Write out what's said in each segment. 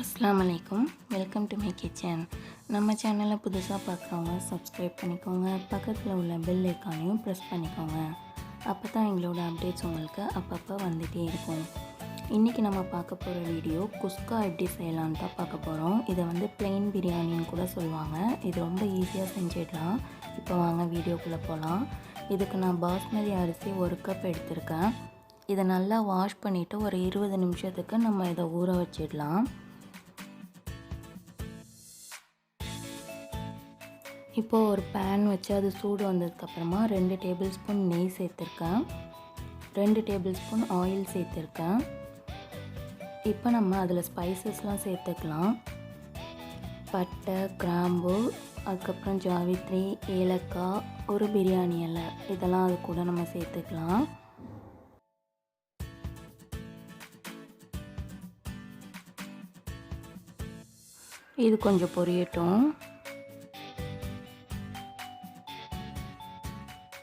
அஸ்ஸலாமு அலைக்கும். Welcome to my kitchen. நம்ம சேனலை புதுசாக பார்க்குறவங்க சப்ஸ்கிரைப் பண்ணிக்கோங்க. பக்கத்தில் உள்ள பெல் ஐக்கானையும் ப்ரெஸ் பண்ணிக்கோங்க. அப்போ தான் எங்களோட அப்டேட்ஸ் உங்களுக்கு அப்பப்போ வந்துகிட்டே இருக்கும். இன்றைக்கி நம்ம பார்க்க போகிற வீடியோ குஸ்கா எப்படி செய்யலான்னு தான் பார்க்க போகிறோம். இதை plain பிரியாணின்னு கூட சொல்லுவாங்க. இது ரொம்ப ஈஸியாக செஞ்சிடலாம். இப்போ வாங்க வீடியோக்குள்ளே போகலாம். இதுக்கு நான் பாஸ்மதி அரிசி 1 கப் எடுத்திருக்கேன். இதை நல்லா வாஷ் பண்ணிவிட்டு ஒரு 20 நிமிஷத்துக்கு நம்ம இதை ஊற வச்சிடலாம். இப்போது ஒரு பேன் வச்சு அது சூடு வந்ததுக்கப்புறமா 2 டேபிள் ஸ்பூன் நெய் சேர்த்துருக்கேன், 2 டேபிள் ஸ்பூன் ஆயில் சேர்த்துருக்கேன். இப்போ நம்ம அதில் ஸ்பைசஸ்லாம் சேர்த்துக்கலாம். பட்டை, கிராம்பு, அதுக்கப்புறம் ஜாவித்ரி, ஏலக்காய், ஒரு பிரியாணி இலை, இதெல்லாம் அது கூட நம்ம சேர்த்துக்கலாம். இது கொஞ்சம் பொரியட்டும்.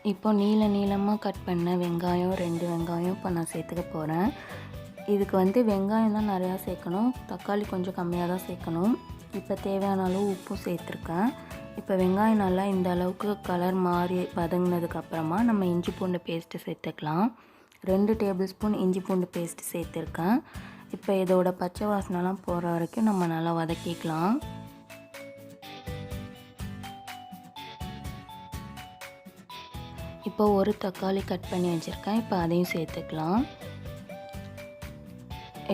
இப்போ நீளமாக கட் பண்ண வெங்காயம் 2 வெங்காயம் இப்போ நான் சேர்த்துக்க போகிறேன். இதுக்கு வெங்காயம் தான் நிறையா சேர்க்கணும், தக்காளி கொஞ்சம் கம்மியாக தான் சேர்க்கணும். இப்போ தேவையான அளவு உப்பும் சேர்த்துருக்கேன். இப்போ வெங்காயம் நல்லா இந்த அளவுக்கு கலர் மாறி வதங்கினதுக்கப்புறமா நம்ம இஞ்சி பூண்டு பேஸ்ட்டு சேர்த்துக்கலாம். 2 டேபிள் ஸ்பூன் இஞ்சி பூண்டு பேஸ்ட்டு சேர்த்துருக்கேன். இப்போ இதோட பச்சை வாசனைலாம் போகிற வரைக்கும் நம்ம நல்லா வதக்கிக்கலாம். இப்போ ஒரு தக்காளி கட் பண்ணி வச்சுருக்கேன். இப்போ அதையும் சேர்த்துக்கலாம்.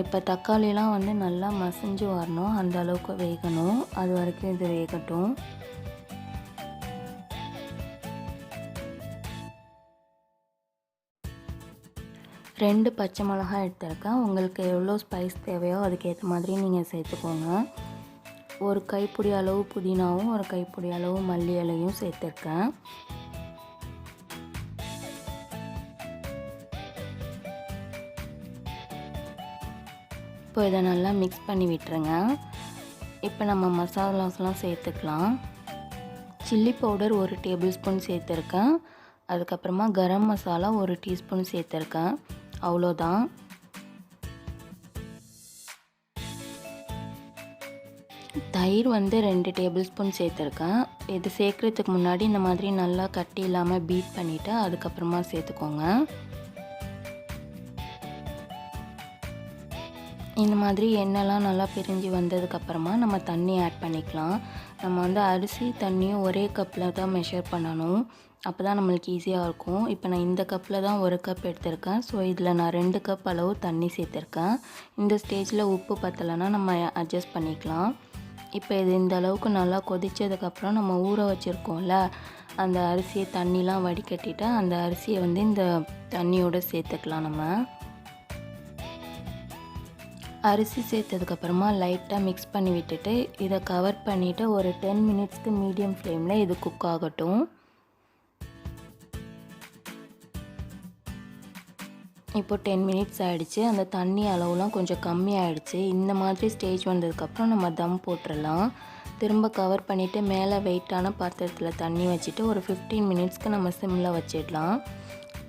இப்போ தக்காளிலாம் நல்லா மசிஞ்சு வரணும், அந்த அளவுக்கு வேகணும். அது வரைக்கும் இது வேகட்டும். ரெண்டு பச்சை மிளகாய் எடுத்துருக்கேன். உங்களுக்கு எவ்வளோ ஸ்பைஸ் தேவையோ அதுக்கேற்ற மாதிரி நீங்கள் சேர்த்துக்கோங்க. ஒரு கைப்பிடி அளவு புதினாவும் ஒரு கைப்பிடி அளவு மல்லி இலையும் சேர்த்துருக்கேன். இப்போ இதை நல்லா மிக்ஸ் பண்ணி விட்டுருங்க. இப்போ நம்ம மசாலாஸ்லாம் சேர்த்துக்கலாம். சில்லி பவுடர் 1 டேபிள் ஸ்பூன் சேர்த்துருக்கேன். அதுக்கப்புறமா கரம் மசாலா 1 டீஸ்பூன் சேர்த்துருக்கேன். அவ்வளோதான். தயிர் 2 டேபிள் ஸ்பூன் சேர்த்துருக்கேன். இது சேர்க்குறதுக்கு முன்னாடி இந்த மாதிரி நல்லா கட்டி இல்லாமல் பீட் பண்ணிவிட்டு அதுக்கப்புறமா சேர்த்துக்கோங்க. இந்த மாதிரி எண்ணெய்லாம் நல்லா பிரிஞ்சு வந்ததுக்கப்புறமா நம்ம தண்ணி ஆட் பண்ணிக்கலாம். நம்ம அரிசி தண்ணியும் ஒரே கப்பில் தான் மெஷர் பண்ணணும், அப்போ தான் நம்மளுக்கு ஈஸியாக இருக்கும். இப்போ நான் இந்த கப்பில் தான் 1 கப் எடுத்திருக்கேன். ஸோ இதில் நான் 2 கப் அளவு தண்ணி சேர்த்துருக்கேன். இந்த ஸ்டேஜில் உப்பு பத்தலைன்னா நம்ம அட்ஜஸ்ட் பண்ணிக்கலாம். இப்போ இது இந்த அளவுக்கு நல்லா கொதித்ததுக்கப்புறம் நம்ம ஊற வச்சுருக்கோம்ல அந்த அரிசியை தண்ணிலாம் வடிகட்டிட்டு அந்த அரிசியை இந்த தண்ணியோடு சேர்த்துக்கலாம். நம்ம அரிசி சேர்த்ததுக்கப்புறமா லைட்டாக மிக்ஸ் பண்ணி விட்டுட்டு இதை கவர் பண்ணிவிட்டு ஒரு 10 மினிட்ஸ்க்கு மீடியம் ஃப்ளேமில் இது குக் ஆகட்டும். இப்போ 10 மினிட்ஸ் ஆகிடுச்சு. அந்த தண்ணி அளவுலாம் கொஞ்சம் கம்மி ஆகிடுச்சு. இந்த மாதிரி ஸ்டேஜ் வந்ததுக்கப்புறம் நம்ம தம் போட்டுடலாம். திரும்ப கவர் பண்ணிவிட்டு மேலே வெயிட்டான பாத்திரத்தில் தண்ணி வச்சுட்டு ஒரு 15 மினிட்ஸ்க்கு நம்ம சிம்மில் வச்சிடலாம்.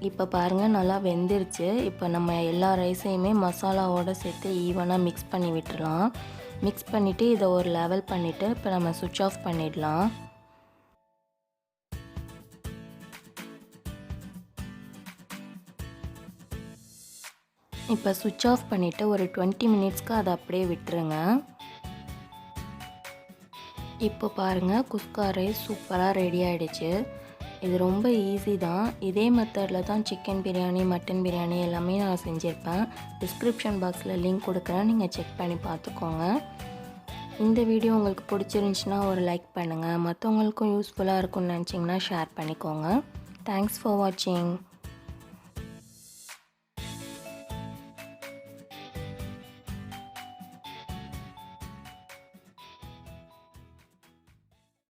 இப்போ பாருங்கள், நல்லா வெந்துருச்சு. இப்போ நம்ம எல்லா ரைஸையுமே மசாலாவோடு சேர்த்து ஈவனாக மிக்ஸ் பண்ணி விட்டுடலாம். மிக்ஸ் பண்ணிவிட்டு இதை ஒரு லெவல் பண்ணிவிட்டு இப்போ நம்ம சுவிட்ச் ஆஃப் பண்ணிடலாம். இப்போ சுவிட்ச் ஆஃப் பண்ணிவிட்டு ஒரு 20 மினிட்ஸ்க்கு அதை அப்படியே விட்டுருங்க. இப்போ பாருங்கள், குஸ்கா ரைஸ் சூப்பராக ரெடி ஆகிடுச்சு. இது ரொம்ப ஈஸி தான். இதே மெத்தடில் தான் சிக்கன் பிரியாணி, மட்டன் பிரியாணி எல்லாமே நான் செஞ்சுருப்பேன். டிஸ்கிரிப்ஷன் பாக்ஸில் லிங்க் கொடுக்குறேன், நீங்கள் செக் பண்ணி பார்த்துக்கோங்க. இந்த வீடியோ உங்களுக்கு பிடிச்சிருந்துச்சின்னா ஒரு லைக் பண்ணுங்கள். மற்றவங்களுக்கும் யூஸ்ஃபுல்லாக இருக்கும்னு நினச்சிங்கன்னா ஷேர் பண்ணிக்கோங்க. தேங்க்ஸ் ஃபார் வாட்சிங்.